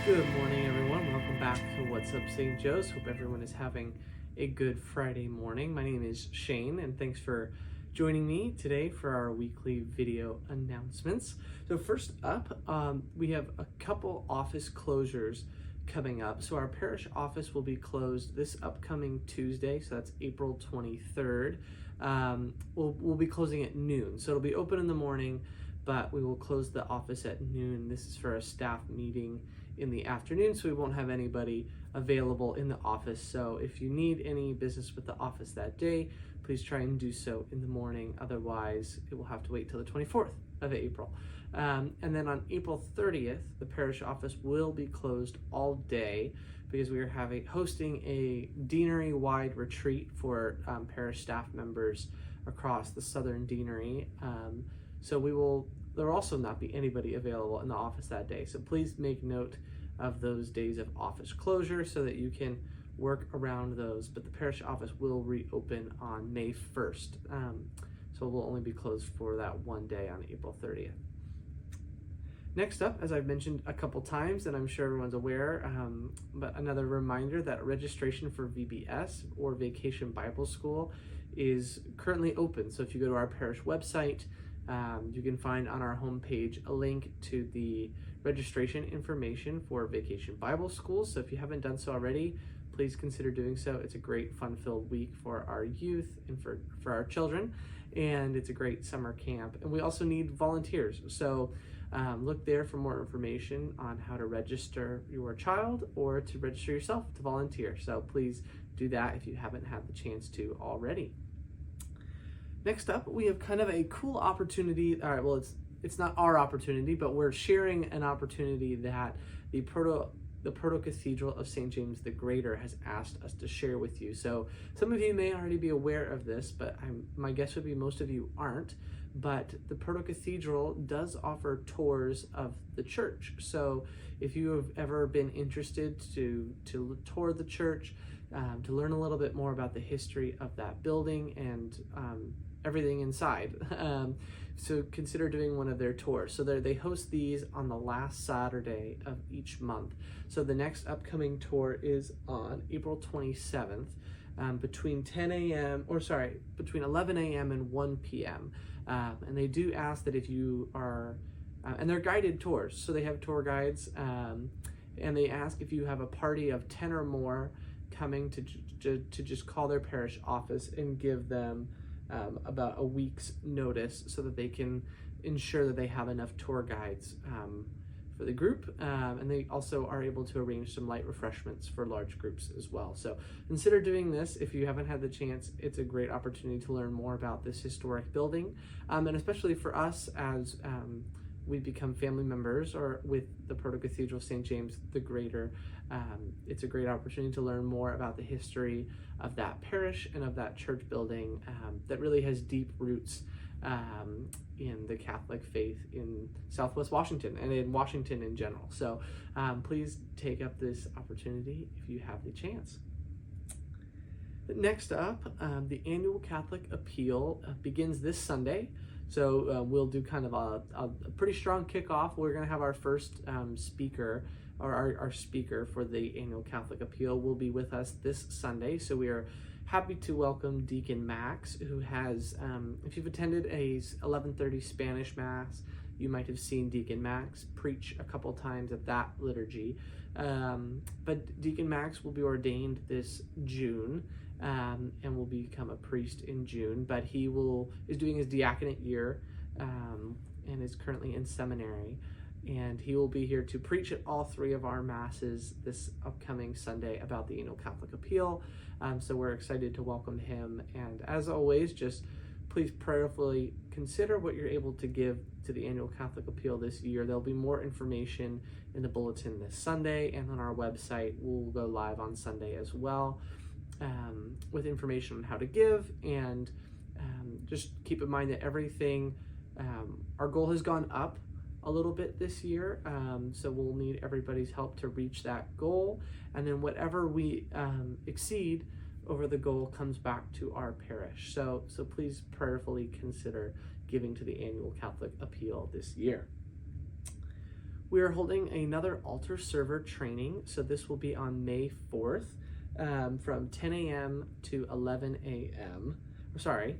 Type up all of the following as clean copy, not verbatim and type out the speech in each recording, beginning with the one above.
Good morning, everyone. Welcome back to What's Up St. Joe's. Hope everyone is having a good Friday morning. My name is Shane, and thanks for joining me today for our weekly video announcements. So first up, we have a couple office closures coming up. So our parish office will be closed this upcoming Tuesday, so that's April 23rd. We'll be closing at noon, so it'll be open in the morning, but we will close the office at noon. This is for a staff meeting in the afternoon, so we won't have anybody available in the office. So if you need any business with the office that day, please try and do so in the morning. Otherwise, it will have to wait till the 24th of April. And then on April 30th, the parish office will be closed all day because we are hosting a deanery-wide retreat for parish staff members across the Southern Deanery. So there will also not be anybody available in the office that day. So please make note of those days of office closure so that you can work around those. But the parish office will reopen on May 1st. So we'll only be closed for that one day on April 30th. Next up, as I've mentioned a couple times, and I'm sure everyone's aware, but another reminder that registration for VBS or Vacation Bible School is currently open. So if you go to our parish website, you can find on our homepage a link to the registration information for Vacation Bible School. So if you haven't done so already, please consider doing so. It's a great fun-filled week for our youth and for our children, and it's a great summer camp. And we also need volunteers. So look there for more information on how to register your child or to register yourself to volunteer. So please do that if you haven't had the chance to already. Next up, we have kind of a cool opportunity. All right, well, it's not our opportunity, but we're sharing an opportunity that the Proto Cathedral of St. James the Greater has asked us to share with you. So some of you may already be aware of this, but my guess would be most of you aren't. But the Proto Cathedral does offer tours of the church. So if you have ever been interested to tour the church, to learn a little bit more about the history of that building and everything inside. So consider doing one of their tours. So they host these on the last Saturday of each month. So the next upcoming tour is on April 27th between 11 a.m. and 1 p.m. And they do ask that if you are, and they're guided tours. So they have tour guides and they ask if you have a party of 10 or more coming to just call their parish office and give them about a week's notice so that they can ensure that they have enough tour guides for the group, and they also are able to arrange some light refreshments for large groups as well. So consider doing this if you haven't had the chance. It's a great opportunity to learn more about this historic building, and especially for us as we become family members or with the Proto Cathedral of St. James the Greater. It's a great opportunity to learn more about the history of that parish and of that church building that really has deep roots in the Catholic faith in Southwest Washington and in Washington in general. So please take up this opportunity if you have the chance. Next up, the annual Catholic Appeal begins this Sunday. So we'll do kind of a pretty strong kickoff. We're going to have our first speaker, or our speaker for the annual Catholic Appeal will be with us this Sunday. So we are happy to welcome Deacon Max, who has, if you've attended a 11:30 Spanish Mass, you might have seen Deacon Max preach a couple times at that liturgy. But Deacon Max will be ordained this June. And will become a priest in June, but he is doing his diaconate year and is currently in seminary, and he will be here to preach at all three of our masses this upcoming Sunday about the annual Catholic Appeal. So we're excited to welcome him, and as always, just please prayerfully consider what you're able to give to the annual Catholic Appeal this year. There'll be more information in the bulletin this Sunday, and on our website. We'll go live on Sunday as well. With information on how to give, and just keep in mind that everything, our goal has gone up a little bit this year, so we'll need everybody's help to reach that goal, and then whatever we exceed over the goal comes back to our parish. So please prayerfully consider giving to the annual Catholic Appeal this year. We are holding another altar server training. So this will be on May 4th from 10 a.m. to 11 a.m. Sorry,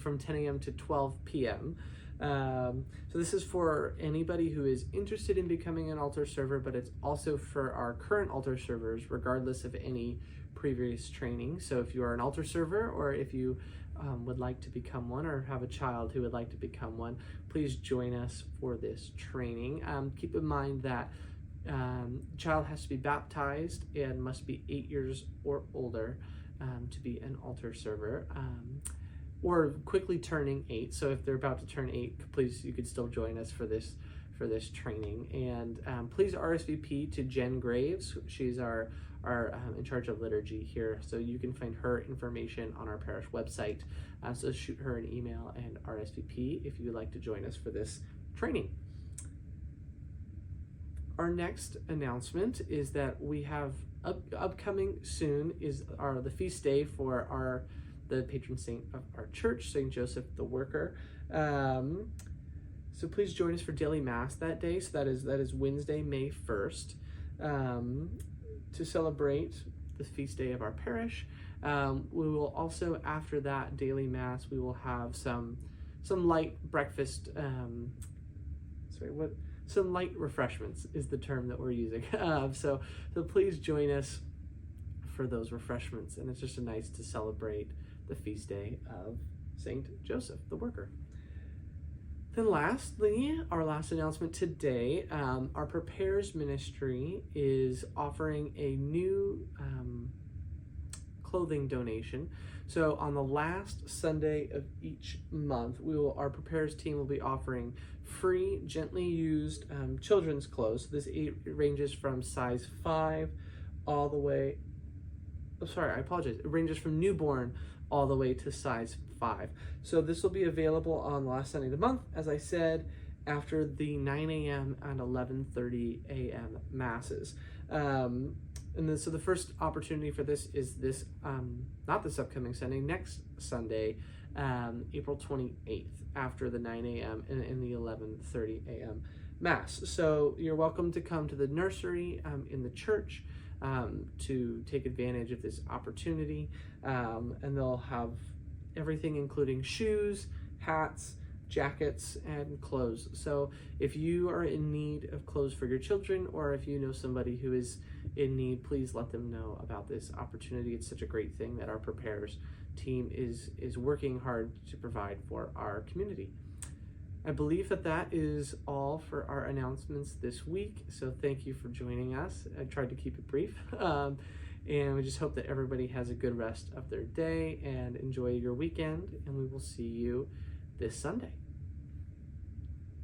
from 10 a.m. to 12 p.m. So this is for anybody who is interested in becoming an altar server, but it's also for our current altar servers, regardless of any previous training. So if you are an altar server, or if you would like to become one, or have a child who would like to become one, please join us for this training. Keep in mind that child has to be baptized and must be 8 years or older to be an altar server, or quickly turning 8. So if they're about to turn 8, please, you could still join us for this training. And please RSVP to Jen Graves. She's our in charge of liturgy here, so you can find her information on our parish website. So shoot her an email and RSVP if you would like to join us for this training. Our next announcement is that we have upcoming soon is the feast day for the patron saint of our church, St. Joseph the Worker. So please join us for daily mass that day. So that is Wednesday, May 1st, to celebrate the feast day of our parish. We will also, after that daily mass, we will have some light breakfast. Some light refreshments is the term that we're using. So please join us for those refreshments, and it's just nice to celebrate the feast day of Saint Joseph the Worker. Then lastly, our last announcement today, our Prepares Ministry is offering a new clothing donation. So on the last Sunday of each month, our Prepares team will be offering free, gently used children's clothes. This ranges from size 5 all the way, I apologize, it ranges from newborn all the way to size 5. So this will be available on the last Sunday of the month, as I said, after the 9 a.m. and 11:30 a.m. masses. So the first opportunity for this is not this upcoming Sunday, next Sunday, April 28th, after the 9 a.m. and the 11:30 a.m. mass. So you're welcome to come to the nursery in the church to take advantage of this opportunity, and they'll have everything, including shoes, hats, jackets, and clothes. So if you are in need of clothes for your children, or if you know somebody who is in need, please let them know about this opportunity. It's such a great thing that our Prepares team is working hard to provide for our community. I believe that is all for our announcements this week, so thank you for joining us. I tried to keep it brief, and we just hope that everybody has a good rest of their day and enjoy your weekend, and we will see you this Sunday.